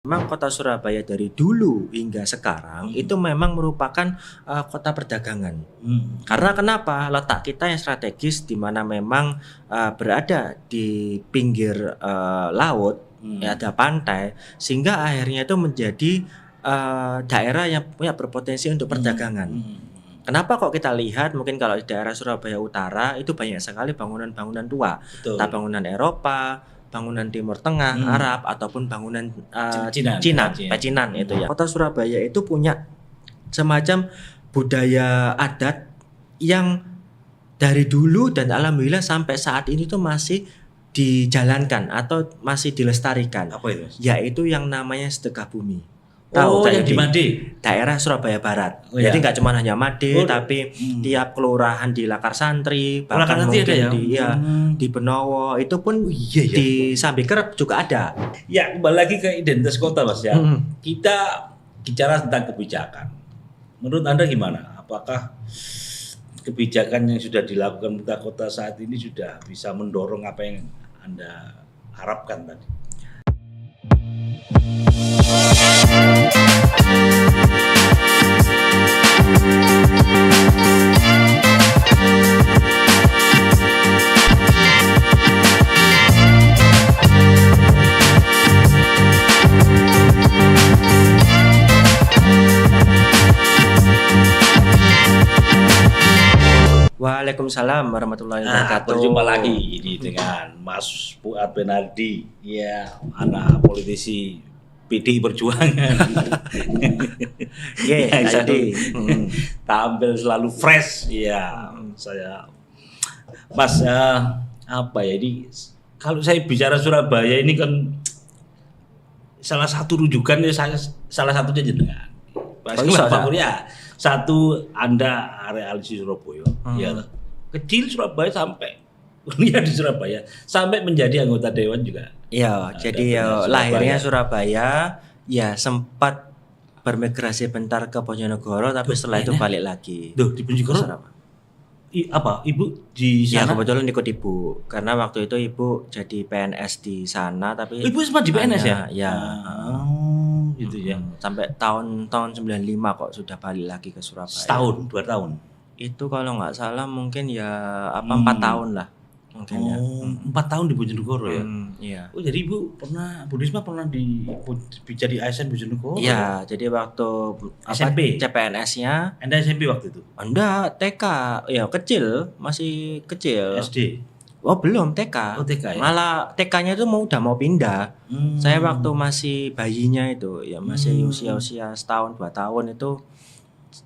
Memang kota Surabaya dari dulu hingga sekarang itu memang merupakan kota perdagangan. Karena kenapa? Letak kita yang strategis di mana memang berada di pinggir laut, ya ada pantai, sehingga akhirnya itu menjadi daerah yang punya berpotensi untuk perdagangan. Kenapa kok kita lihat mungkin kalau di daerah Surabaya Utara itu banyak sekali bangunan-bangunan tua, entah Betul. bangunan Eropa, bangunan Timur Tengah, Arab ataupun bangunan Cina. pecinan itu ya. Kota Surabaya itu punya semacam budaya adat yang dari dulu dan alhamdulillah sampai saat ini tuh masih dijalankan atau masih dilestarikan. Apa itu, Mas? Yaitu yang namanya sedekah bumi. Oh, Tahu yang di Made. daerah Surabaya Barat. Oh, Jadi ya. nggak cuma hanya Made, Oh, tapi tiap kelurahan di Lakar Santri, Lakar bahkan Santri mungkin ada ya? di Benowo itu pun di Sambikerep juga ada. Ya, kembali lagi ke identitas kota, Mas ya. Kita bicara tentang kebijakan. Menurut Anda gimana? Apakah kebijakan yang sudah dilakukan pemerintah kota saat ini sudah bisa mendorong apa yang Anda harapkan tadi? Waalaikumsalam warahmatullahi wabarakatuh. Berjumpa lagi ini dengan Mas Fuad Benardi, ya, anak politisi PDI Perjuangan. Yang selalu tampil selalu fresh, ya. Saya, Mas, apa ya ini? Kalau saya bicara Surabaya ini kan salah satu rujukan ya saya salah satunya jenengan. Ya, satu Anda realisi Surabaya, ya, kecil Surabaya sampai kuliah di Surabaya sampai menjadi anggota dewan juga. Iya, jadi lahirnya Surabaya, ya sempat bermigrasi bentar ke Bojonegoro, tapi setelah itu balik lagi. Duh, di Bojonegoro apa? Ibu di Ya sana? kebetulan ikut ibu, karena waktu itu ibu jadi PNS di sana, tapi Ibu sempat di PNS ya? Ya. Gitu ya. Sampai tahun 95 kok sudah balik lagi ke Surabaya. Setahun, 2 tahun. Itu kalau nggak salah mungkin ya 4 tahun lah mungkin ya. 4 tahun di Bojonegoro ya. Iya. Oh, jadi Ibu Bu Risma pernah jadi ASN Bojonegoro? Iya, jadi waktu SMP? CPNS-nya Anda SMP waktu itu? Enggak, TK. Ya kecil, masih kecil. SD? Oh belum, TK. Oh, TK ya? Malah TK-nya itu udah mau pindah. Saya waktu masih bayinya itu, ya masih usia-usia setahun 2 tahun itu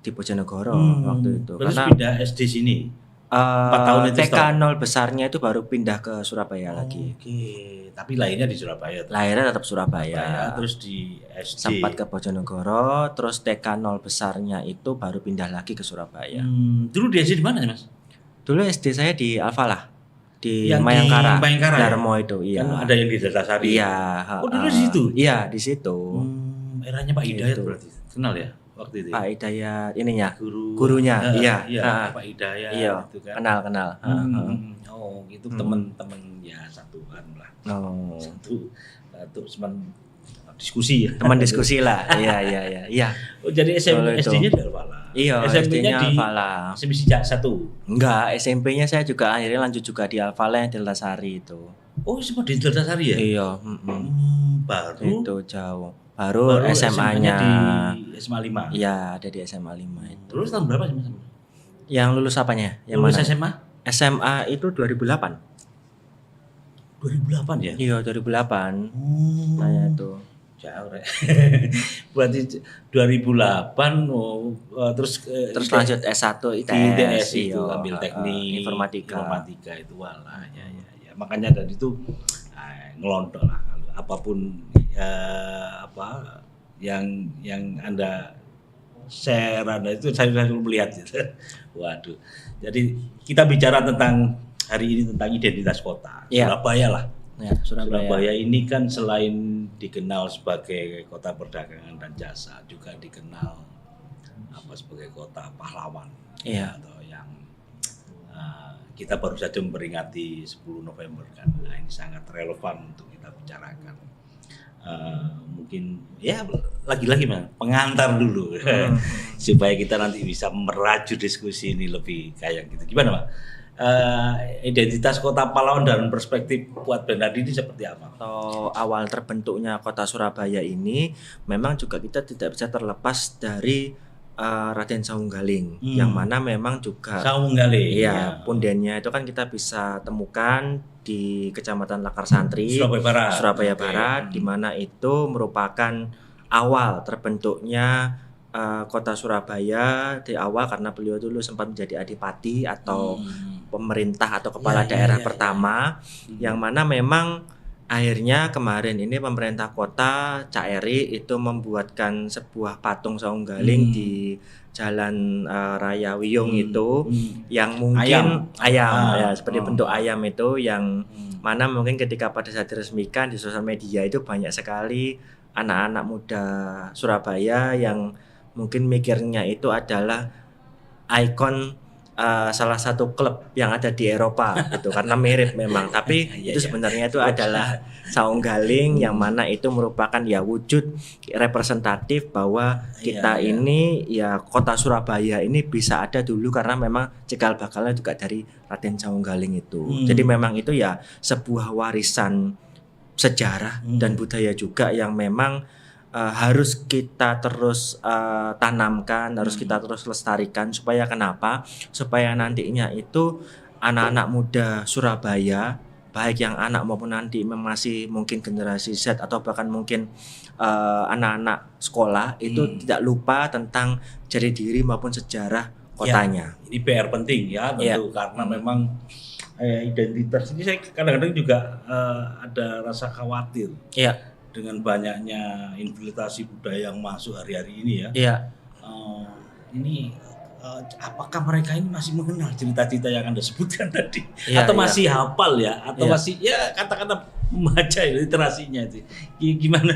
di Bojonegoro waktu itu. Terus Karena pindah SD sini? 4 tahun itu TK 0 besarnya itu baru pindah ke Surabaya lagi. Oke, tapi lahirnya di Surabaya. Lahirnya tetap Surabaya. Terus di SD. Sempat ke Bojonegoro, terus TK 0 besarnya itu baru pindah lagi ke Surabaya. Dulu di SD di mana sih, Mas? Dulu SD saya di Alfalah, di Yang Mayangkara, di Mayangkara Darmo itu, iya. Kan ada yang di Datasari. Iya. Oh, dulu di situ? Iya, di situ. Eranya Pak Hidayat Gitu. berarti. Kenal ya waktu itu? Pak Hidayat ininya, Gurunya. iya. Pak Hidayat Iya, itu kan. kenal. Oh, itu teman-teman ya satuan lah. Oh. Satu teman diskusi ya. Teman diskusi lah. Iya. Oh, jadi SD-nya di Alfalah. Iya, SMP-nya SD-nya di Alfalah. SMP Sejak 1. Enggak, SMP-nya saya juga akhirnya lanjut juga di Alfalah yang Deltasari itu. Oh, sempat di Datasari ya? Iya, Baru itu jauh. Baru SMA-nya di SMA 5. Iya, ada di SMA 5 itu. Lulus tahun berapa sih, Mas? Yang lulus apanya? Yang Lulus mana? SMA? SMA itu 2008. 2008 ya? Iya, 2008. Saya itu. Jauh, Rek. Berarti 2008 terus lanjut S1 di ITS, ITS itu iya, ambil teknik informatika itu walah ya. Makanya dari itu ngelontok lah apapun apa yang Anda share Anda itu saya selalu melihat gitu. Waduh. Jadi kita bicara tentang hari ini tentang identitas kota. Ya. Surabaya lah. Ya, Surabaya ini kan selain dikenal sebagai kota perdagangan dan jasa, juga dikenal sebagai kota pahlawan. Iya. Atau yang kita baru saja memperingati 10 November kan. Nah, ini sangat relevan untuk kita bicarakan. mungkin ya lagi-lagi pengantar dulu supaya kita nanti bisa meraju diskusi ini lebih kayak gitu. Gimana Pak? Identitas Kota Pahlawan dan perspektif buat Bernardi ini seperti apa? Atau awal terbentuknya Kota Surabaya ini memang juga kita tidak bisa terlepas dari Raden Saunggaling yang mana memang juga Saunggaling. Iya, pundennya itu kan kita bisa temukan di Kecamatan Lakar Santri, Surabaya Barat, di mana itu merupakan awal terbentuknya Kota Surabaya di awal karena beliau dulu sempat menjadi adipati atau pemerintah atau kepala daerah pertama yang mana memang akhirnya kemarin ini pemerintah kota Cak Eri itu membuatkan sebuah patung Saunggaling di Jalan Raya Wiyung itu yang mungkin ayam ya seperti bentuk ayam itu yang mana mungkin ketika pada saat diresmikan di sosial media itu banyak sekali anak-anak muda Surabaya yang mungkin mikirnya itu adalah ikon salah satu klub yang ada di Eropa gitu karena mirip memang tapi itu sebenarnya itu adalah Saunggaling yang mana itu merupakan ya wujud representatif bahwa kita ini ya Kota Surabaya ini bisa ada dulu karena memang cikal bakalnya juga dari Raden Saunggaling itu. Jadi memang itu ya sebuah warisan sejarah dan budaya juga yang memang harus kita terus tanamkan, harus kita terus lestarikan supaya kenapa? Supaya nantinya itu anak-anak muda Surabaya, baik yang anak maupun nanti masih mungkin generasi Z atau bahkan mungkin anak-anak sekolah itu tidak lupa tentang jati diri maupun sejarah kotanya. Ya, ini PR penting ya tentu karena memang identitas ini saya kadang-kadang juga ada rasa khawatir. Iya. Dengan banyaknya infiltrasi budaya yang masuk hari-hari ini ya. Iya. Ini apakah mereka ini masih mengenal cerita-cerita yang Anda sebutkan tadi? Atau masih hafal ya? Atau masih ya kata-kata membaca literasinya itu? Gimana?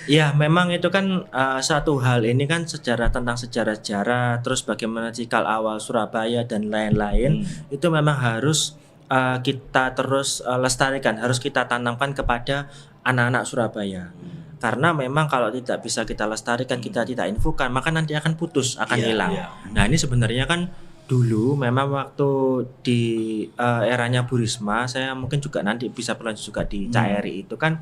Ya memang itu kan satu hal ini kan sejarah tentang sejarah-sejarah terus bagaimana cikal awal Surabaya dan lain-lain itu memang harus kita terus lestarikan, harus kita tanamkan kepada anak-anak Surabaya. Karena memang kalau tidak bisa kita lestarikan, kita tidak infokan, maka nanti akan putus, akan hilang. Nah, ini sebenarnya kan dulu memang waktu di eranya Bu Risma, saya mungkin juga nanti bisa berlanjut juga di Cak Eri itu kan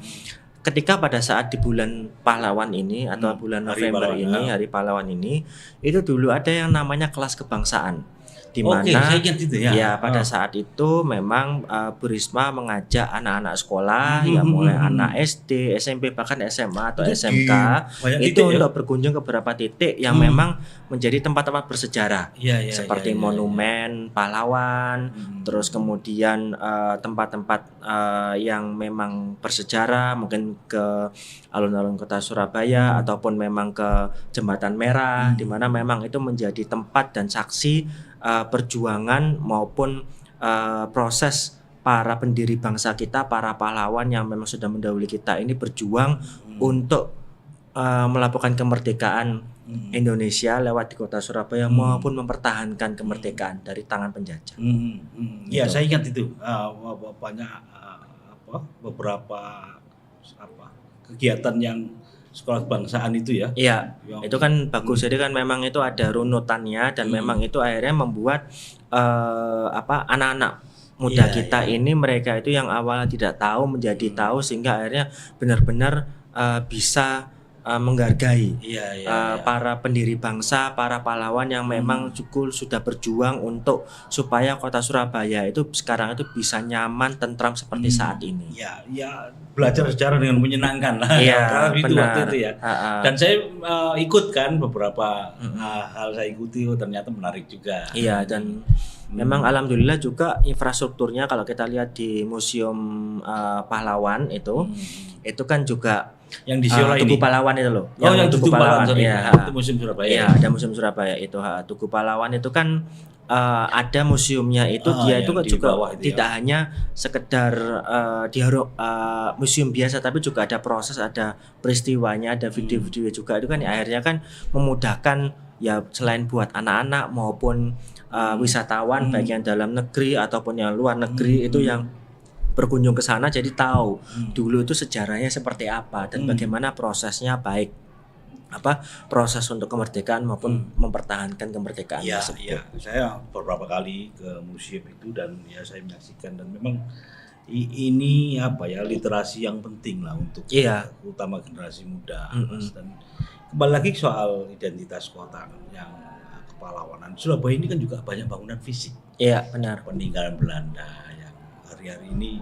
ketika pada saat di bulan pahlawan ini atau bulan November ini, Hari Pahlawan ini, itu dulu ada yang namanya kelas kebangsaan. Di mana ya pada saat itu memang Bu Risma mengajak anak-anak sekolah yang mulai anak SD, SMP bahkan SMA atau SMK itu untuk berkunjung ke beberapa titik yang memang menjadi tempat-tempat bersejarah seperti monumen pahlawan, terus kemudian tempat-tempat yang memang bersejarah mungkin ke alun-alun Kota Surabaya ataupun memang ke Jembatan Merah di mana memang itu menjadi tempat dan saksi perjuangan maupun proses para pendiri bangsa kita, para pahlawan yang memang sudah mendahului kita ini berjuang untuk melakukan kemerdekaan Indonesia lewat di Kota Surabaya maupun mempertahankan kemerdekaan dari tangan penjajah. Ya, saya ingat itu banyak beberapa kegiatan yang sekolah kebangsaan itu ya. Iya, itu kan bagus. Jadi kan memang itu ada runutannya dan memang itu akhirnya membuat anak-anak muda kita ini mereka itu yang awalnya tidak tahu menjadi tahu sehingga akhirnya benar-benar bisa menghargai para pendiri bangsa, para pahlawan yang memang sudah berjuang untuk supaya Kota Surabaya itu sekarang itu bisa nyaman, tentram seperti saat ini. Ya belajar sejarah dengan menyenangkan lah. Iya, benar. Waktu itu ya. Dan saya ikut kan beberapa hal saya ikuti, ternyata menarik juga. Iya, dan memang alhamdulillah juga infrastrukturnya kalau kita lihat di Museum Pahlawan itu kan juga yang di Siola Tugu Pahlawan itu loh. Yang Tugu Pahlawan itu Museum Surabaya. Iya, ada Museum Surabaya itu. Tugu Pahlawan itu kan ada museumnya itu dia itu juga tidak hanya sekedar museum biasa tapi juga ada proses, ada peristiwanya, ada video-video juga itu kan akhirnya kan memudahkan ya selain buat anak-anak maupun wisatawan baik yang dalam negeri ataupun yang luar negeri itu yang berkunjung ke sana jadi tahu dulu itu sejarahnya seperti apa dan bagaimana prosesnya, baik proses untuk kemerdekaan maupun mempertahankan kemerdekaan tersebut. Ya, saya beberapa kali ke museum itu dan ya saya menyaksikan, dan memang ini literasi yang penting lah untuk utama generasi muda. Mas. Dan kembali lagi soal identitas kota yang kepahlawanan, Surabaya ini kan juga banyak bangunan fisik. Iya, benar. Peninggalan Belanda yang hari-hari ini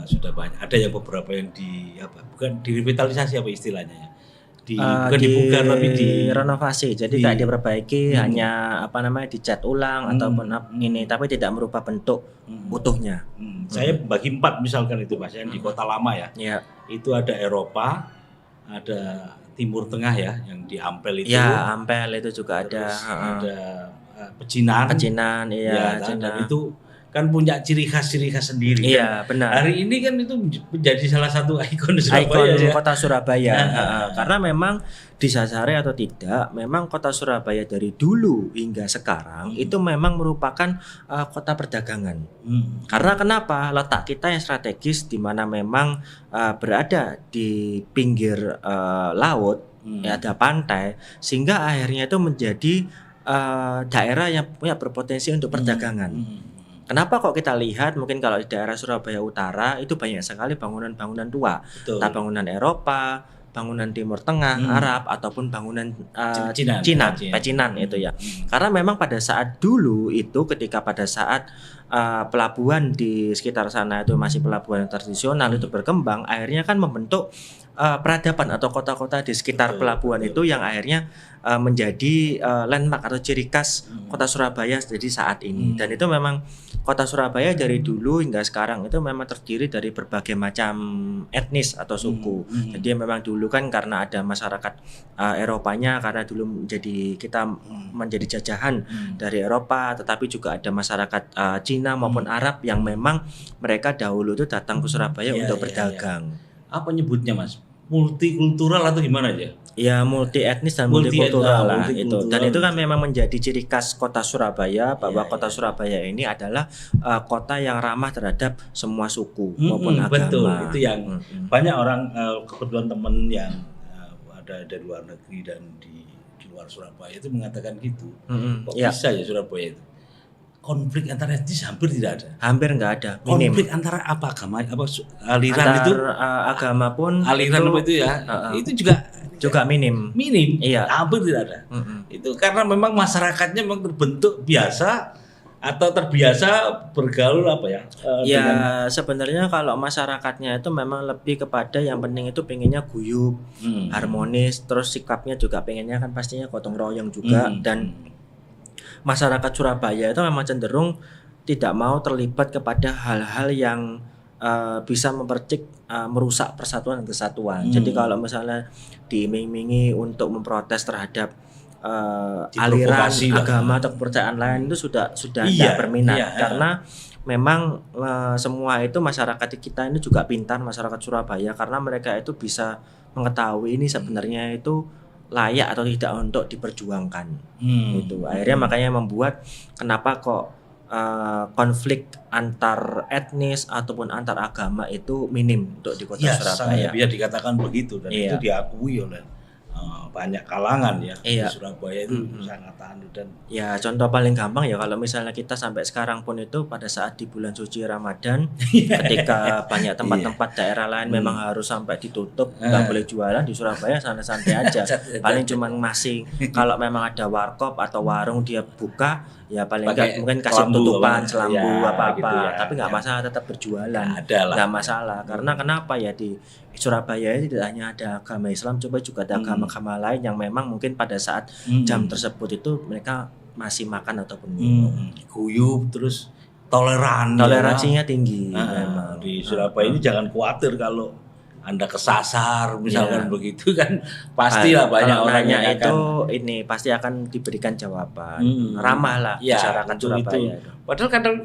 sudah banyak. Ada yang beberapa yang bukan direvitalisasi istilahnya ya. Bukan dibuka tapi renovasi. Jadi kayak diperbaiki, hanya dicat ulang ataupun ini, tapi tidak merubah bentuk utuhnya. Saya bagi 4 misalkan itu Mas, yang di Kota Lama ya. Itu ada Eropa, ada Timur Tengah ya, yang di Ampel itu. Ya, Ampel itu juga ada. Ada Pecinan. Iya. Dan itu kan punya ciri khas sendiri. Iya, kan. benar. Hari ini kan itu menjadi salah satu ikon Surabaya. Ikon kota Surabaya. Karena memang disasari atau tidak, memang kota Surabaya dari dulu hingga sekarang itu memang merupakan kota perdagangan. Karena kenapa? Letak kita yang strategis, di mana memang berada di pinggir laut, ada pantai, sehingga akhirnya itu menjadi daerah yang punya berpotensi untuk perdagangan. Kenapa kok kita lihat mungkin kalau di daerah Surabaya Utara itu banyak sekali bangunan-bangunan tua, entah bangunan Eropa, bangunan Timur Tengah, Arab, ataupun bangunan Cina, pecinan itu ya. Karena memang pada saat dulu itu, ketika pada saat pelabuhan di sekitar sana itu masih pelabuhan tradisional itu berkembang, akhirnya kan membentuk peradaban atau kota-kota di sekitar pelabuhan itu yang akhirnya menjadi landmark atau ciri khas kota Surabaya jadi saat ini. Dan itu memang kota Surabaya dari dulu hingga sekarang itu memang terdiri dari berbagai macam etnis atau suku. Jadi memang dulu kan karena ada masyarakat Eropanya, karena dulu kita menjadi jajahan dari Eropa, tetapi juga ada masyarakat Cina maupun Arab yang memang mereka dahulu itu datang ke Surabaya untuk berdagang. Apa nyebutnya Mas? Multikultural atau gimana aja? Ya, multi etnis dan multikultural lah itu. Dan itu kan memang menjadi ciri khas kota Surabaya, bahwa kota Surabaya ini adalah kota yang ramah terhadap semua suku maupun agama. Betul, itu yang banyak orang, kebetulan teman yang ada dari luar negeri dan di luar Surabaya itu mengatakan gitu. Kok bisa ya Surabaya itu? Konflik antar etnis hampir tidak ada. Hampir nggak ada. Minim. Konflik antara agama, aliran itu? Agama pun aliran itu ya, itu juga minim. Iya. Hampir tidak ada. Itu karena memang masyarakatnya memang terbentuk biasa atau terbiasa bergaul sebenarnya kalau masyarakatnya itu memang lebih kepada yang penting itu pengennya guyup, harmonis, terus sikapnya juga pengennya kan pastinya gotong royong juga. Dan masyarakat Surabaya itu memang cenderung tidak mau terlibat kepada hal-hal yang bisa merusak persatuan dan kesatuan. Jadi kalau misalnya diiming-imingi untuk memprotes terhadap aliran agama atau kepercayaan lain, itu sudah tidak berminat. Karena memang semua itu masyarakat kita ini juga pintar, masyarakat Surabaya, karena mereka itu bisa mengetahui ini sebenarnya itu layak atau tidak untuk diperjuangkan. Gitu. Akhirnya makanya membuat kenapa kok konflik antar etnis ataupun antar agama itu minim untuk di kota Surabaya. Bisa dikatakan begitu, dan itu diakui oleh banyak kalangan ya. Di Surabaya itu sangat anu. Dan ya contoh paling gampang ya, kalau misalnya kita sampai sekarang pun itu pada saat di bulan suci Ramadan ketika banyak tempat-tempat daerah lain memang harus sampai ditutup, nggak boleh jualan, di Surabaya santai-santai aja. Paling cuman masih kalau memang ada warkop atau warung dia buka, ya paling enggak mungkin kasih tutupan selambu apa-apa gitu ya, tapi nggak masalah, tetap berjualan, nggak masalah. Karena kenapa ya, di Surabaya ini tidak hanya ada agama Islam, coba juga ada agama-agama lain yang memang mungkin pada saat jam tersebut itu mereka masih makan ataupun minum. Guyup, terus toleransinya tinggi. Memang di Surabaya ini jangan khawatir kalau Anda kesasar misalkan begitu kan, pastilah banyak orang yang itu ini pasti akan diberikan jawaban. Ramah lah masyarakat Surabaya. Padahal kadang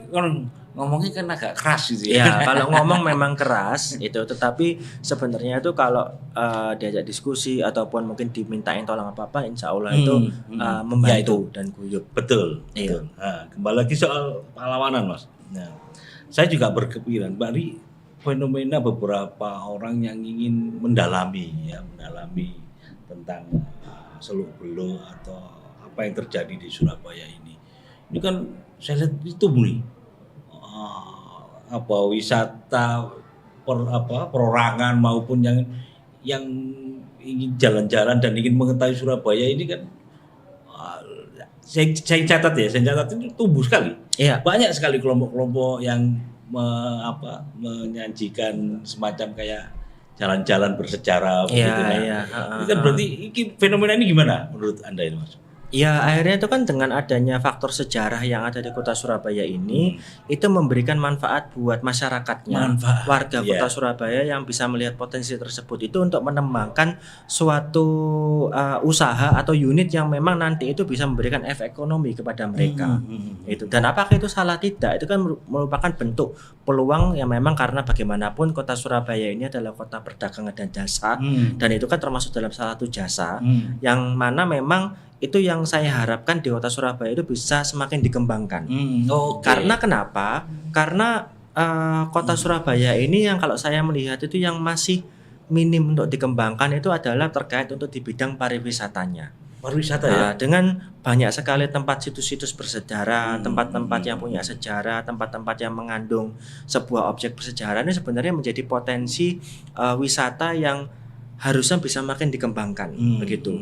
ngomongnya kan agak keras gitu ya. Ya, kalau ngomong memang keras itu, tetapi sebenarnya itu kalau diajak diskusi ataupun mungkin dimintain tolong apa-apa, insya Allah itu membantu dan guyup. Betul. Nah, kembali lagi soal pahlawanan Mas. Nah, saya juga berkepikiran, Bari, fenomena beberapa orang yang ingin mendalami tentang seluk-beluk atau apa yang terjadi di Surabaya ini. Ini kan saya lihat itu nih, wisata perorangan maupun yang ingin jalan-jalan dan ingin mengetahui Surabaya ini kan, saya catat itu tumbuh sekali. Iya. Banyak sekali kelompok-kelompok yang menyajikan semacam kayak jalan-jalan bersejarah begitu. Ini kan berarti fenomena ini gimana menurut Anda ini, Mas? Ya, akhirnya itu kan dengan adanya faktor sejarah yang ada di kota Surabaya ini, itu memberikan manfaat buat masyarakatnya, warga kota Surabaya yang bisa melihat potensi tersebut itu untuk mengembangkan suatu usaha atau unit yang memang nanti itu bisa memberikan efek ekonomi kepada mereka. Itu. Dan apakah itu salah? Tidak. Itu kan merupakan bentuk peluang yang memang karena bagaimanapun kota Surabaya ini adalah kota perdagangan dan jasa, dan itu kan termasuk dalam salah satu jasa yang mana memang itu yang saya harapkan di kota Surabaya itu bisa semakin dikembangkan. Karena kenapa? Karena kota Surabaya ini yang kalau saya melihat itu yang masih minim untuk dikembangkan itu adalah terkait untuk di bidang pariwisatanya. Pariwisata ya? Dengan banyak sekali tempat situs-situs bersejarah, tempat-tempat yang punya sejarah, tempat-tempat yang mengandung sebuah objek bersejarah ini sebenarnya menjadi potensi wisata yang harusnya bisa makin dikembangkan, begitu.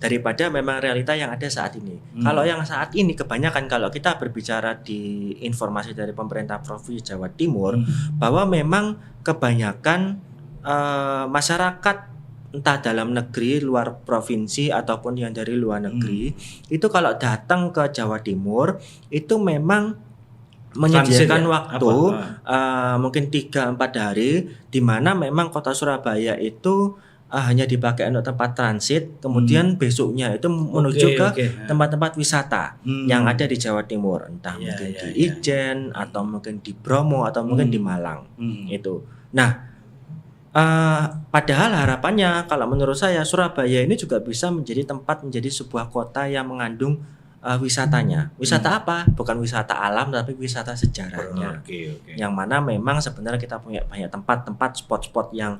Daripada memang realita yang ada saat ini. Kalau yang saat ini kebanyakan kalau kita berbicara di informasi dari pemerintah Provinsi Jawa Timur bahwa memang kebanyakan masyarakat entah dalam negeri, luar provinsi ataupun yang dari luar negeri itu kalau datang ke Jawa Timur itu memang menyediakan waktu mungkin 3-4 hari di mana memang kota Surabaya itu hanya dipakai untuk tempat transit, kemudian besoknya itu menuju ke tempat-tempat wisata yang ada di Jawa Timur, entah mungkin di Ijen atau mungkin di Bromo atau mungkin di Malang itu. Nah, padahal harapannya kalau menurut saya Surabaya ini juga bisa menjadi sebuah kota yang mengandung wisatanya. Wisata apa? Bukan wisata alam tapi wisata sejarahnya. Yang mana memang sebenarnya kita punya banyak tempat-tempat spot-spot yang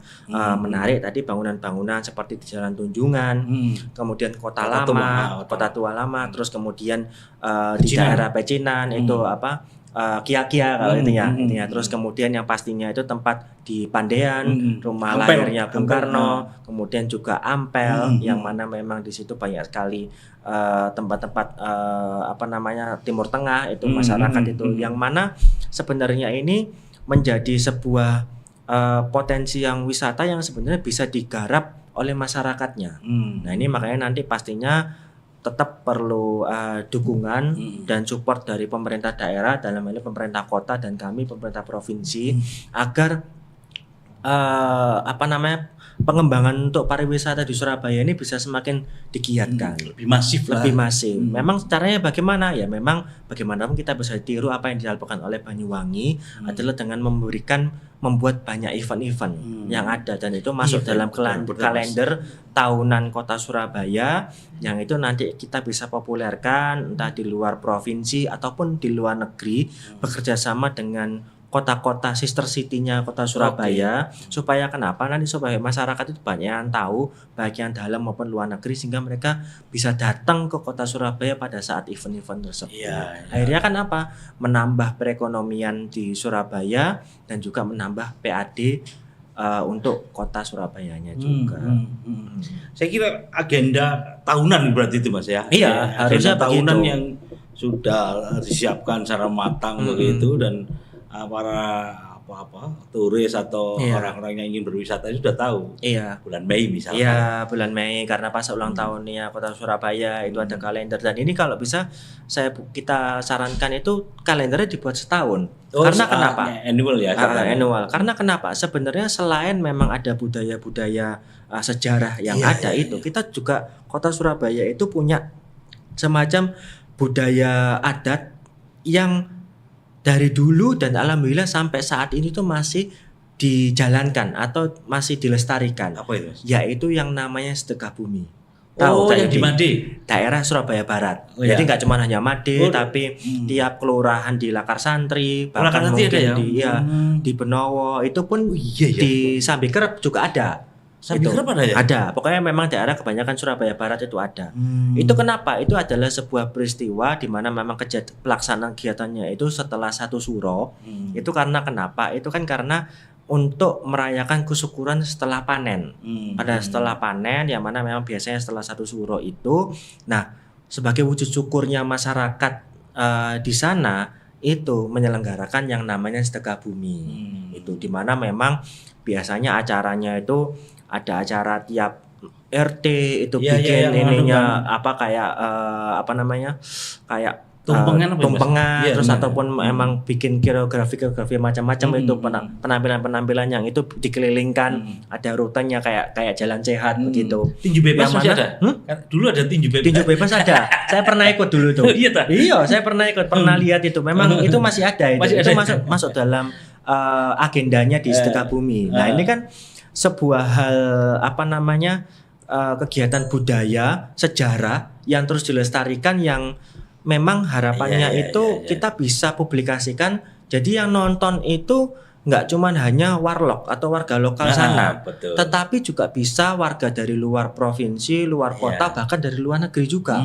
menarik tadi, bangunan-bangunan seperti di Jalan Tunjungan, kemudian Kota Tua Lama, terus kemudian di daerah Pecinan itu Kia-kia kalau intinya. Terus kemudian yang pastinya itu tempat di Pandean, rumah lahirnya Bung Karno, kemudian juga Ampel yang mana memang di situ banyak sekali tempat-tempat Timur Tengah itu masyarakat itu yang mana sebenarnya ini menjadi sebuah potensi yang wisata yang sebenarnya bisa digarap oleh masyarakatnya. Nah, ini makanya nanti pastinya tetap perlu dukungan dan support dari pemerintah daerah, dalam hal ini pemerintah kota dan kami pemerintah provinsi agar pengembangan untuk pariwisata di Surabaya ini bisa semakin digiatkan, lebih masif. Memang caranya bagaimana? Ya memang bagaimanapun kita bisa tiru apa yang dilakukan oleh Banyuwangi adalah dengan membuat banyak event-event yang ada dan itu masuk dalam kalender tahunan Kota Surabaya yang itu nanti kita bisa populerkan entah di luar provinsi ataupun di luar negeri bekerja sama dengan kota-kota sister city-nya Kota Surabaya supaya supaya masyarakat itu banyak yang tahu baik yang dalam maupun luar negeri sehingga mereka bisa datang ke Kota Surabaya pada saat event-event tersebut. Akhirnya kan menambah perekonomian di Surabaya dan juga menambah PAD untuk Kota Surabayanya juga. Saya kira agenda tahunan berarti itu Mas ya. Iya, harusnya tahunan begitu. yang sudah disiapkan secara matang begitu dan para turis atau orang-orang yang ingin berwisata itu sudah tahu. Bulan Mei misalnya. Iya, bulan Mei karena pas ulang tahunnya Kota Surabaya itu ada kalender dan ini kalau bisa kita sarankan itu kalendernya dibuat setahun. Karena kenapa? Annual ya. Annual. Karena kenapa? Sebenarnya selain memang ada budaya-budaya sejarah yang ada itu, kita juga Kota Surabaya itu punya semacam budaya adat yang dari dulu dan alhamdulillah sampai saat ini tuh masih dijalankan atau masih dilestarikan. Apa itu? Yaitu yang namanya sedekah bumi. Oh, Tahu yang di Made. daerah Surabaya Barat. Oh, ya. Jadi nggak cuma hanya Made, Oh, tapi tiap kelurahan di Lakar Santri, Lakar bahkan Santri mungkin ada ya? di Benowo itu pun iya ya. di Sambikerep juga ada. Sambikerep ada ya? Ada. Pokoknya memang daerah kebanyakan Surabaya Barat itu ada. Itu kenapa? Itu adalah sebuah peristiwa di mana memang pelaksanaan kegiatannya itu setelah satu suro. Itu karena kenapa? Itu kan karena untuk merayakan kesyukuran setelah panen. Pada setelah panen yang mana memang biasanya setelah satu suro itu, nah sebagai wujud syukurnya masyarakat di sana itu menyelenggarakan yang namanya sedekah bumi. Itu di mana memang biasanya acaranya itu ada acara tiap RT itu bikin ininya apa kayak apa namanya? Kayak tumpengan terus ataupun emang bikin koreografi macam-macam itu penampilan yang itu dikelilingkan ada rutenya kayak jalan sehat begitu. Tinju bebas masih ada? Dulu ada tinju bebas. Tinju bebas ada. Saya pernah ikut dulu tuh. Iya, saya pernah lihat itu. Memang itu masih ada itu. Itu masuk dalam agendanya di sedekah bumi. Nah, ini kan sebuah hal apa namanya kegiatan budaya, sejarah yang terus dilestarikan yang memang harapannya kita bisa publikasikan. Jadi yang nonton itu nggak cuman hanya warlock atau warga lokal sana, tetapi juga bisa warga dari luar provinsi, luar kota, bahkan dari luar negeri juga.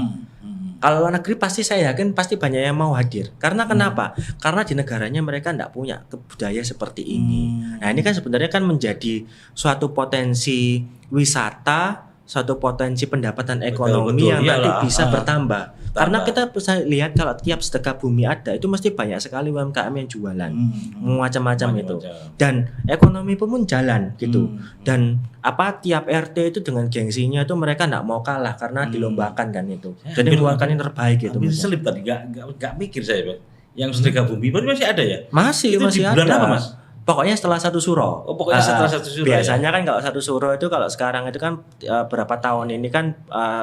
Kalau luar negeri pasti saya yakin pasti banyak yang mau hadir. Karena kenapa? Karena di negaranya mereka nggak punya budaya seperti ini. Nah ini kan sebenarnya kan menjadi suatu potensi wisata, suatu potensi pendapatan ekonomi yang nanti bisa bertambah. Karena kita bisa lihat kalau tiap sedekah bumi ada itu mesti banyak sekali UMKM yang jualan macam-macam itu, dan ekonomi pun jalan gitu. Dan apa tiap RT itu dengan gengsinya itu mereka nggak mau kalah karena dilombakan kan itu. Jadi mengeluarkan yang terbaik gitu. Hampir selip tadi nggak mikir saya Pak. Yang sedekah bumi masih ada ya? Masih ada. Bulan apa Mas? Pokoknya setelah satu suro. Oh, pokoknya setelah satu suro. Biasanya kan kalau satu suro itu kalau sekarang itu kan berapa tahun ini kan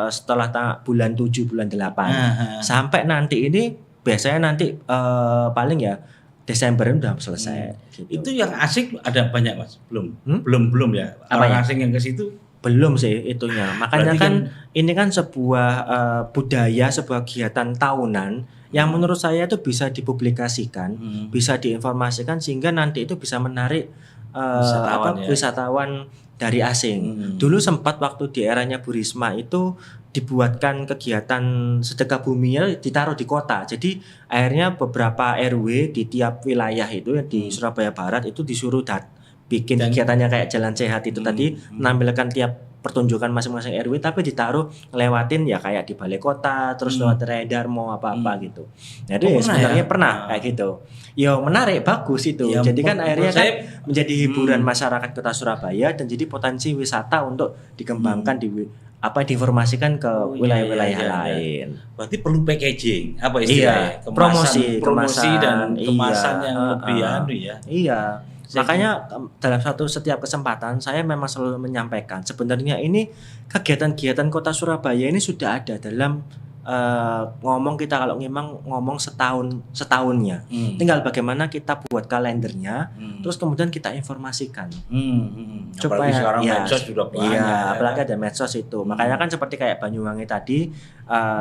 setelah bulan 7 bulan 8 sampai nanti ini biasanya nanti paling ya Desember udah selesai. Gitu. Itu yang asing ada banyak Mas? Belum ya. Orang asing yang ke situ belum sih itunya. Makanya kan ini kan sebuah budaya, sebuah kegiatan tahunan yang menurut saya itu bisa dipublikasikan, bisa diinformasikan sehingga nanti itu bisa menarik wisatawan dari asing. Dulu sempat waktu di eranya Bu Risma itu dibuatkan kegiatan sedekah buminya ditaruh di kota. Jadi akhirnya beberapa RW di tiap wilayah itu di Surabaya Barat itu disuruh bikin kegiatannya kayak jalan sehat itu tadi, menampilkan tiap pertunjukan masing-masing RW tapi ditaruh lewatin ya kayak di balai kota terus lewat Raya Darmo apa-apa gitu. Jadi sebenarnya pernah kayak gitu. Ya menarik, bagus itu. Ya, jadi kan akhirnya kan menjadi hiburan masyarakat Kota Surabaya dan jadi potensi wisata untuk dikembangkan diinformasikan ke wilayah-wilayah lain. Berarti perlu packaging, apa istilahnya? Promosi dan kemasan yang lebih ya. Iya. Makanya dalam setiap kesempatan saya memang selalu menyampaikan sebenarnya ini kegiatan-kegiatan Kota Surabaya ini sudah ada dalam kita kalau memang ngomong setahunnya. Tinggal bagaimana kita buat kalendernya, terus kemudian kita informasikan. Supaya sekarang medsos sudah banyak. Iya, apalagi ada medsos itu. Makanya kan seperti kayak Banyuwangi tadi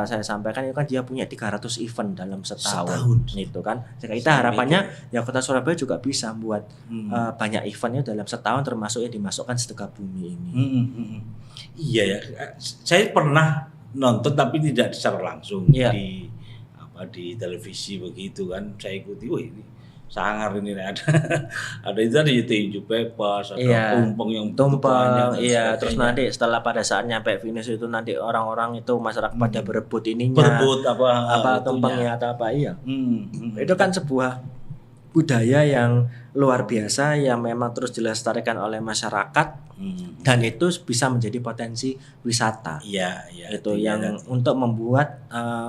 saya sampaikan itu kan dia punya 300 event dalam setahun. Itu kan. Jadi kita harapannya ya Kota Surabaya juga bisa buat banyak eventnya dalam setahun termasuk yang dimasukkan sedekah bumi ini. Iya ya. Saya pernah nonton tapi tidak secara langsung di televisi begitu kan. Saya ikuti, ini sangar ini ada itu tadi tinju bebas, ada tumpeng terus nanti setelah pada saat nyampe finish itu nanti orang-orang itu masyarakat pada berebut tumpengnya atau apa itu kan sebuah budaya yang luar biasa yang memang terus dilestarikan oleh masyarakat dan itu bisa menjadi potensi wisata. Itu yang untuk membuat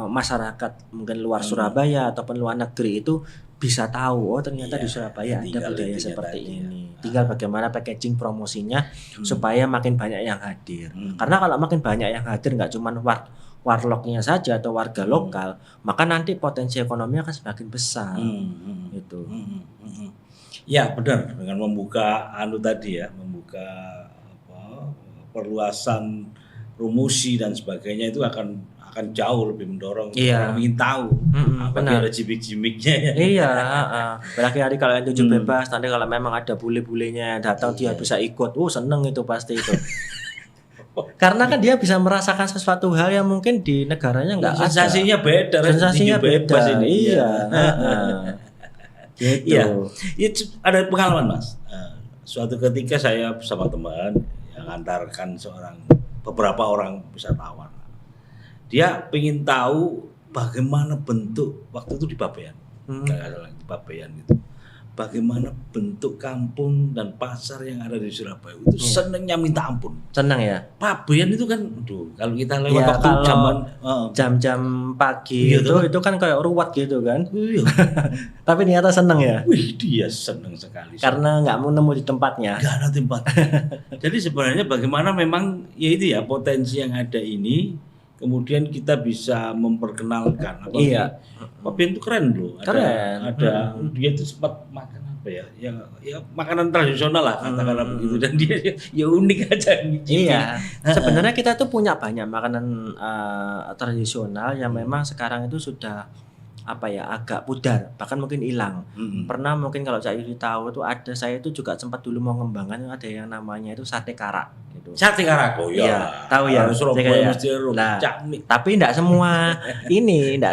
masyarakat mungkin luar Surabaya ataupun luar negeri itu bisa tahu ternyata di Surabaya ada budaya seperti ini. Tinggal bagaimana packaging promosinya supaya makin banyak yang hadir. Karena kalau makin banyak yang hadir nggak cuma warlocknya saja atau warga lokal, maka nanti potensi ekonomi akan semakin besar. Itu. Ya benar, dengan membuka membuka perluasan promosi dan sebagainya itu akan jauh lebih mendorong Iya. orang ingin tahu apalagi benar. ada gimmick-gimmicknya ya. Iya, apalagi nanti kalau yang 7 bebas, nanti kalau memang ada bule-bulenya yang datang dia bisa ikut, seneng itu pasti itu. Karena kan dia bisa merasakan sesuatu hal yang mungkin di negaranya nggak ada. Sensasinya beda, Sensasinya beda. bebas ini. Iya. Gitu. Iya. Ada pengalaman Mas. Suatu ketika saya bersama teman yang antarkan beberapa orang wisatawan. Dia ingin tahu bagaimana bentuk waktu itu di Babean. Nggak ada lagi di Babean itu. Bagaimana bentuk kampung dan pasar yang ada di Surabaya itu senengnya minta ampun. Senang ya. Babean itu kan, kalau kita lewat Ya, waktu kalau zaman jam-jam pagi Iya, itu kan kayak ruwet gitu kan. iya. Tapi ternyata seneng ya. Wih, dia seneng sekali. Karena nggak mau nemu di tempatnya. Nggak ada tempat. Jadi sebenarnya bagaimana memang ya itu ya potensi yang ada ini, kemudian kita bisa memperkenalkan. Iya. Babean itu keren loh. Keren. Ada dia itu sempat makan apa ya? Ya makanan tradisional lah katakanlah begitu, dan dia ya unik aja. Iya. Sebenarnya kita tuh punya banyak makanan tradisional yang memang sekarang itu sudah agak pudar, bahkan mungkin hilang. Pernah mungkin kalau saya tahu tuh saya itu juga sempat dulu mau ngembangkan ada yang namanya itu sate karak gitu. Sate karak, Iya, tahu ya. Surabaya mesti Nah, cakmik. tapi tidak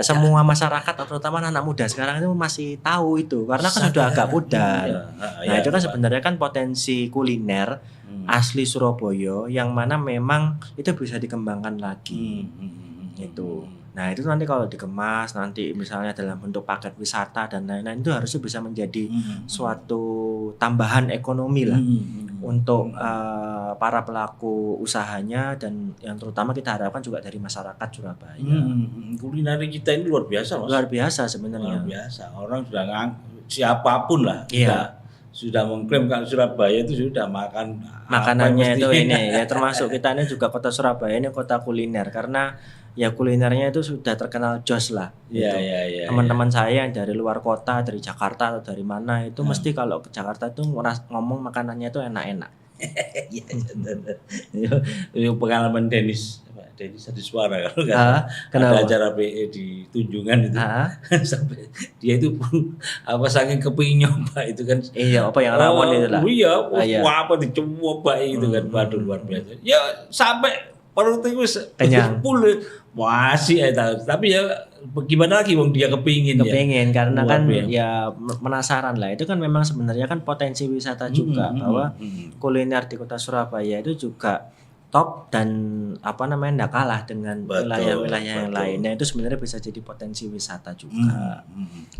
semua masyarakat terutama anak muda sekarang itu masih tahu itu karena kan sudah agak pudar. Nah, itu kan sebenarnya kan potensi kuliner asli Surabaya yang mana memang itu bisa dikembangkan lagi. Itu. Nah, itu nanti kalau dikemas nanti misalnya dalam bentuk paket wisata dan lain-lain itu harusnya bisa menjadi suatu tambahan ekonomi lah untuk para pelaku usahanya dan yang terutama kita harapkan juga dari masyarakat Surabaya. Kuliner kita ini luar biasa, Mas. Luar biasa sebenarnya. Luar biasa. Orang sudah siapapun lah. Iya. Sudah mengklaim kalau Surabaya itu sudah makanannya itu ini ya, termasuk kita ini juga kota Surabaya ini kota kuliner karena ya kulinernya itu sudah terkenal jos lah gitu. Iya. Teman-teman saya yang dari luar kota, dari Jakarta atau dari mana itu mesti kalau ke Jakarta itu ngomong makanannya itu enak-enak. Itu pengalaman Denis Adiswara kalau ada acara PE di Tunjungan itu sampai dia itu saking kepingin nyoba itu kan. Iya, apa yang rawon itu lah. Iya, apa dicoba itu kan, waduh luar biasa. Ya sampai perut itu kenyang. Masih tahu. Tapi ya gimana lagi wong dia kepingin karena kan ya penasaran lah. Itu kan memang sebenarnya kan potensi wisata juga bahwa kuliner di kota Surabaya itu juga top dan enggak kalah dengan wilayah-wilayah yang lainnya. Itu sebenarnya bisa jadi potensi wisata juga.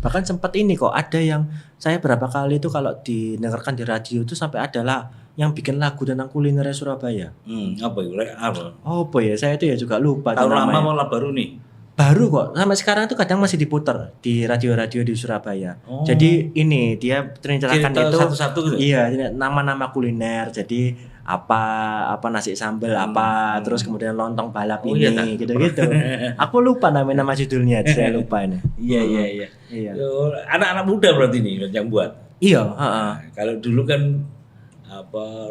Bahkan sempat ini kok ada yang saya berapa kali itu kalau didengarkan di radio itu sampai adalah yang bikin lagu tentang kuliner Surabaya. Apa ya? Saya itu ya juga lupa. Tahun lama malah baru nih. Baru kok. Sampai sekarang itu kadang masih diputer di radio-radio di Surabaya. Jadi ini dia menceritakan itu satu-satu gitu. Iya, nama-nama kuliner. Jadi apa nasi sambal terus kemudian lontong balap ini gitu-gitu. Aku lupa nama judulnya, saya lupa ini. Iya. Anak-anak muda berarti ini yang buat. Iya, kalau dulu kan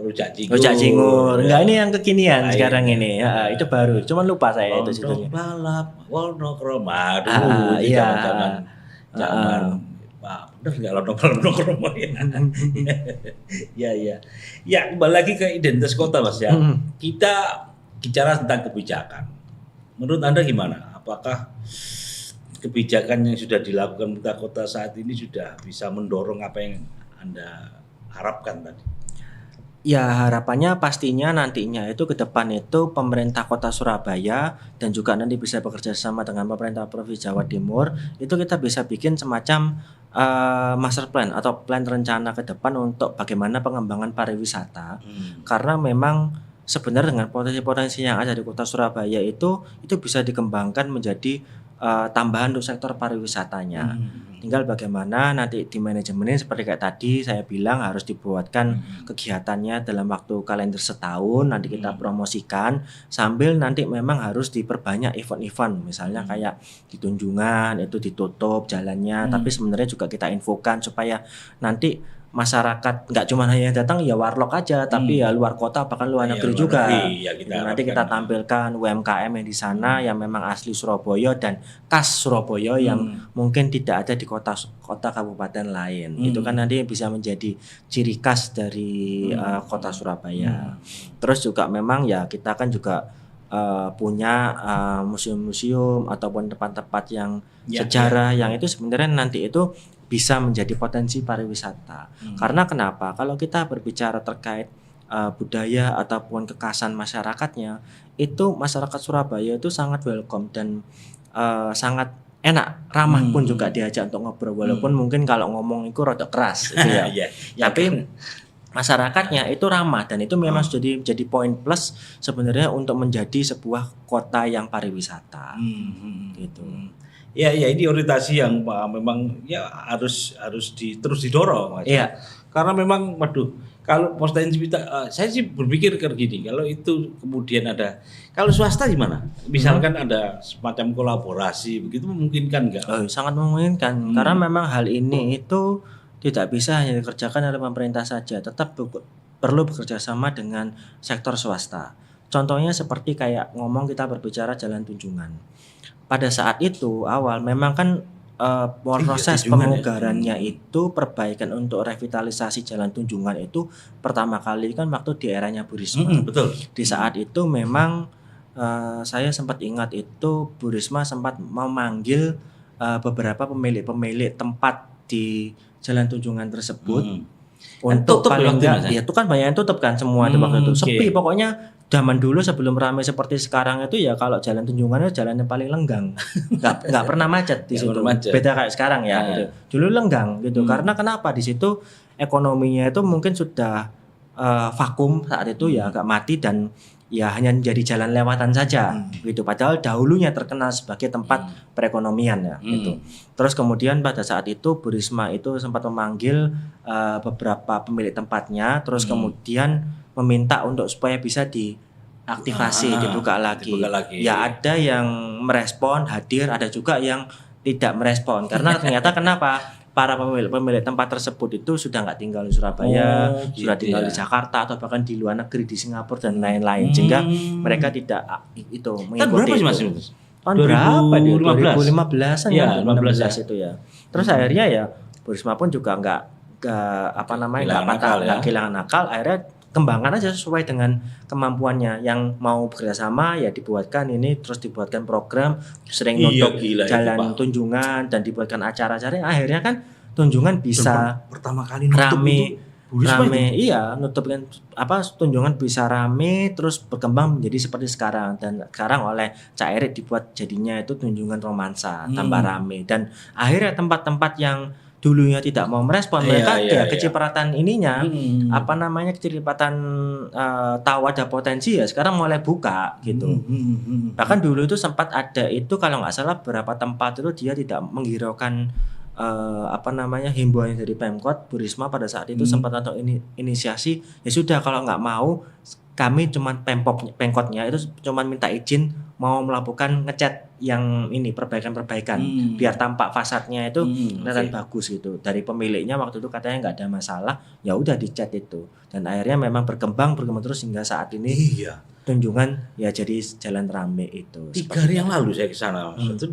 rujak cingur. Enggak, ini yang kekinian sekarang ini. Itu baru. Cuman lupa saya itu judulnya. Balap Wonokromo dulu di zaman bener nggak lontong ya. Ya kembali lagi ke identitas kota, Mas ya. Kita bicara tentang kebijakan. Menurut Anda gimana? Apakah kebijakan yang sudah dilakukan pemerintah kota saat ini sudah bisa mendorong apa yang Anda harapkan tadi? Ya harapannya pastinya nantinya itu ke depan itu pemerintah kota Surabaya dan juga nanti bisa bekerja sama dengan pemerintah Provinsi Jawa Timur itu kita bisa bikin semacam master plan atau plan rencana ke depan untuk bagaimana pengembangan pariwisata karena memang sebenarnya dengan potensi-potensi yang ada di kota Surabaya itu bisa dikembangkan menjadi tambahan untuk sektor pariwisatanya. Tinggal bagaimana nanti di manajemennya seperti kayak tadi saya bilang harus dibuatkan kegiatannya dalam waktu kalender setahun nanti kita promosikan sambil nanti memang harus diperbanyak event-event misalnya kayak di Tunjungan itu ditutup jalannya tapi sebenarnya juga kita infokan supaya nanti masyarakat nggak cuma hanya datang ya warlock aja, tapi ya luar kota bahkan luar negeri luar juga. negeri, ya Jadi nanti kita tampilkan UMKM yang di sana yang memang asli Surabaya dan khas Surabaya yang mungkin tidak ada di kota kabupaten lain. Itu kan nanti bisa menjadi ciri khas dari kota Surabaya. Terus juga memang ya kita kan juga punya museum-museum ataupun tempat-tempat yang sejarah yang itu sebenarnya nanti itu bisa menjadi potensi pariwisata. Karena kenapa? Kalau kita berbicara terkait budaya ataupun kekhasan masyarakatnya, itu masyarakat Surabaya itu sangat welcome dan sangat enak, ramah pun juga diajak untuk ngobrol walaupun mungkin kalau ngomong itu rada keras gitu ya. Tapi masyarakatnya itu ramah dan itu memang jadi poin plus sebenarnya untuk menjadi sebuah kota yang pariwisata. Gitu. Ya ini orientasi yang memang ya harus terus didorong. Iya. Karena memang kalau potensi saya sih berpikir kayak gini, kalau itu kemudian ada, kalau swasta gimana? Misalkan ada semacam kolaborasi begitu memungkinkan enggak? Sangat memungkinkan karena memang hal ini itu tidak bisa hanya dikerjakan oleh pemerintah saja, tetap perlu bekerja sama dengan sektor swasta. Contohnya seperti kayak kita berbicara Jalan Tunjungan. Pada saat itu awal memang kan proses pemugarannya itu perbaikan untuk revitalisasi Jalan Tunjungan itu pertama kali kan waktu di eranya Bu Risma. Betul. Di saat itu memang saya sempat ingat itu Bu Risma sempat memanggil beberapa pemilik tempat di Jalan Tunjungan tersebut untuk paling enggak ya itu kan banyak yang tutup kan semua di waktu itu sepi pokoknya. Zaman dulu sebelum ramai seperti sekarang itu ya kalau Jalan Tunjungan itu jalan yang paling lenggang, nggak pernah macet di situ. Beda kayak sekarang ya. Gitu. Dulu lenggang gitu. Karena kenapa di situ ekonominya itu mungkin sudah vakum saat itu ya agak mati dan ya hanya menjadi jalan lewatan saja gitu. Padahal dahulunya terkenal sebagai tempat perekonomian ya gitu. Terus kemudian pada saat itu Bu Risma itu sempat memanggil beberapa pemilik tempatnya, terus kemudian meminta untuk supaya bisa diaktifasi, dibuka lagi. Ya ada yang merespon hadir, ada juga yang tidak merespon karena ternyata kenapa para pemilik tempat tersebut itu sudah nggak tinggal di Surabaya, sudah tinggal di Jakarta atau bahkan di luar negeri di Singapura dan lain-lain sehingga mereka tidak itu mengikuti itu. Tahun berapa dia? 2015-an ya, 2015 itu ya. Terus akhirnya ya Bu Risma pun juga nggak kehilangan akal, akhirnya kembangkan aja sesuai dengan kemampuannya yang mau bekerjasama ya dibuatkan ini terus dibuatkan program sering nutup Jalan Tunjungan dan dibuatkan acara-acara akhirnya kan Tunjungan bisa pertama kali nutup nutup kan Tunjungan bisa rame terus berkembang menjadi seperti sekarang dan sekarang oleh Cak Erik dibuat jadinya itu Tunjungan Romansa tambah rame dan akhirnya tempat-tempat yang dulunya tidak mau merespon mereka kecipratan ininya kecipratan tahu ada potensi ya sekarang mulai buka gitu. Bahkan dulu itu sempat ada itu kalau nggak salah beberapa tempat itu dia tidak menghiraukan himbauan dari Pemkot. Bu Risma pada saat itu sempat atau inisiasi ya sudah kalau nggak mau kami cuman Pemkotnya itu cuman minta izin mau melakukan ngecat yang ini perbaikan biar tampak fasadnya itu kelihatan bagus gitu. Dari pemiliknya waktu itu katanya nggak ada masalah, ya udah dicat itu. Dan akhirnya memang berkembang terus hingga saat ini. Tunjungan ya jadi jalan rame itu. 3 hari yang lalu saya ke sana. Itu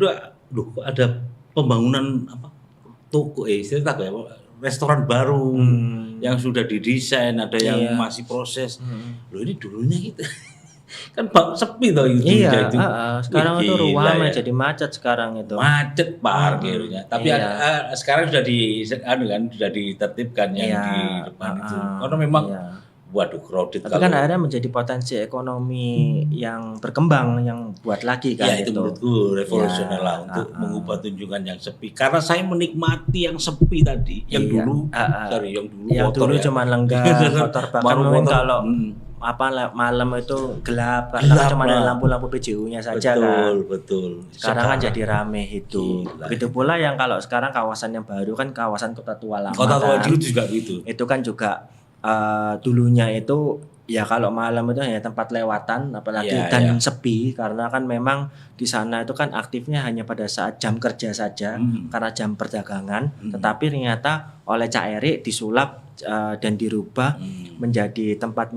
ada pembangunan toko restoran baru yang sudah didesain, ada yang masih proses. Loh ini dulunya gitu. Kan sepi toh itu. Sekarang itu ruamnya jadi macet sekarang itu. Macet parkirnya. Tapi sekarang sudah ditertibkan yang di depan itu. Karena memang crowded. Tapi kan akhirnya menjadi potensi ekonomi yang berkembang yang buat lagi kan itu menurutku revolusioner lah untuk mengubah Tunjungan yang sepi. Karena saya menikmati yang sepi tadi, yang dulu cuma lenggang kotor bahkan mungkin kalau malam itu gelap karena cuma ada lampu-lampu PJU-nya saja betul. Sekarang kan jadi rame itu. Begitu pula yang kalau sekarang kawasan yang baru kan kawasan Kota Tua Lama. Kota Tua dulu juga gitu. Itu kan juga dulunya itu ya kalau malam itu hanya tempat lewatan apalagi sepi karena kan memang di sana itu kan aktifnya hanya pada saat jam kerja saja karena jam perdagangan. Tetapi ternyata oleh Cak Erik disulap dan dirubah menjadi tempat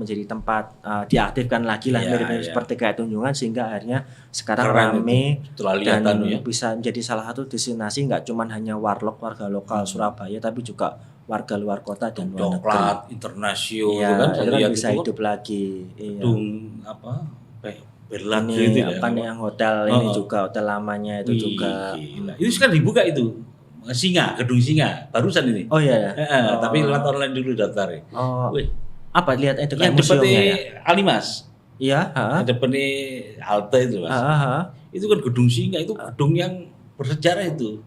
diaktifkan lagi lah mirip-mirip seperti kayak Tunjungan, sehingga akhirnya sekarang rame dan bisa menjadi salah satu destinasi nggak cuman hanya warga lokal Surabaya tapi juga warga luar kota dan luar negeri. Coklat internasional itu kan bisa hidup lagi. Gedung Berlage ini itu apa nih yang hotel ini juga hotel lamanya itu juga. Itu sekarang dibuka itu. Gedung Singa barusan ini. Oh iya. Tapi lewat online dulu daftarnya. Apa lihat itu kan museumnya ya? Alimas. Iya, depannya halte itu Mas. Itu kan gedung Singa, itu gedung yang bersejarah itu.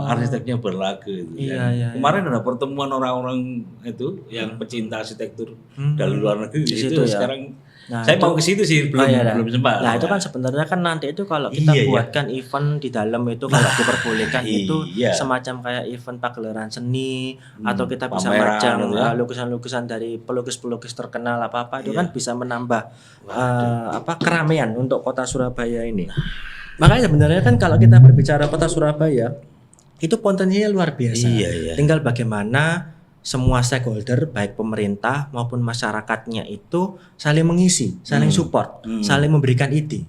Arsiteknya Berlage itu. Iya. Kemarin ada pertemuan orang-orang itu yang pecinta arsitektur dari luar negeri itu ya. sekarang. Saya mau ke situ sih belum sempat. Nah, itu kan sebenarnya kan nanti itu kalau kita buatkan event di dalam itu kalau diperbolehkan itu semacam kayak event pagelaran seni atau kita bisa majang lukisan-lukisan dari pelukis-pelukis terkenal apa-apa itu kan bisa menambah keramaian untuk kota Surabaya ini. Makanya sebenarnya kan kalau kita berbicara kota Surabaya itu potensinya luar biasa. Tinggal bagaimana semua stakeholder baik pemerintah maupun masyarakatnya itu saling mengisi, saling support, saling memberikan ide.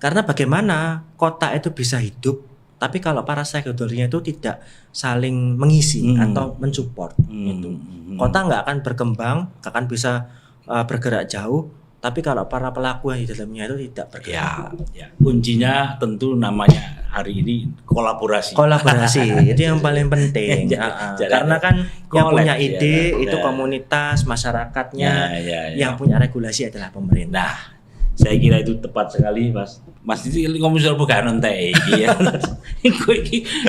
Karena bagaimana kota itu bisa hidup, tapi kalau para stakeholdernya itu tidak saling mengisi atau mensupport, itu kota nggak akan berkembang, nggak akan bisa bergerak jauh. Tapi kalau para pelaku yang di dalamnya itu tidak bergerak. Kuncinya tentu namanya hari ini kolaborasi itu yang paling penting. Karena kan yang punya ide itu komunitas masyarakatnya, yang punya regulasi adalah pemerintah. Saya kira itu tepat sekali Mas itu komisar bukan ente iki ya.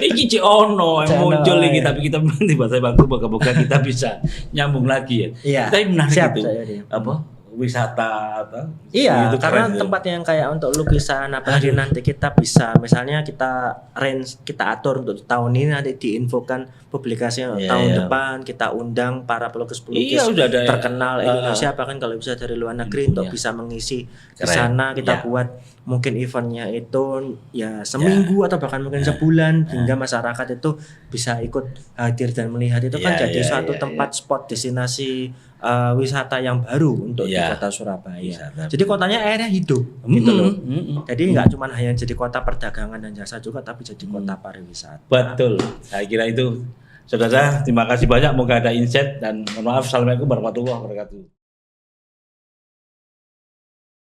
Iki ono muncul iki tapi kita tiba-tiba waktu kita bisa nyambung lagi ya. Tapi menarik itu wisata atau karena tempat yang kayak untuk lukisan apalagi nanti kita bisa misalnya kita atur untuk tahun ini nanti diinfokan publikasi tahun depan kita undang para pelukis-pelukis terkenal Indonesia bahkan kalau bisa dari luar negeri untuk bisa mengisi di sana kita buat mungkin eventnya itu seminggu atau bahkan mungkin sebulan hingga masyarakat itu bisa ikut hadir dan melihat itu kan jadi suatu tempat spot destinasi wisata yang baru untuk di kota Surabaya. Jadi kotanya akhirnya hidup gitu loh. Jadi nggak cuma hanya jadi kota perdagangan dan jasa juga tapi jadi kota pariwisata. Betul. Saya kira itu. Saudara, terima kasih banyak. Moga ada insight dan mohon maaf. Assalamualaikum warahmatullahi wabarakatuh.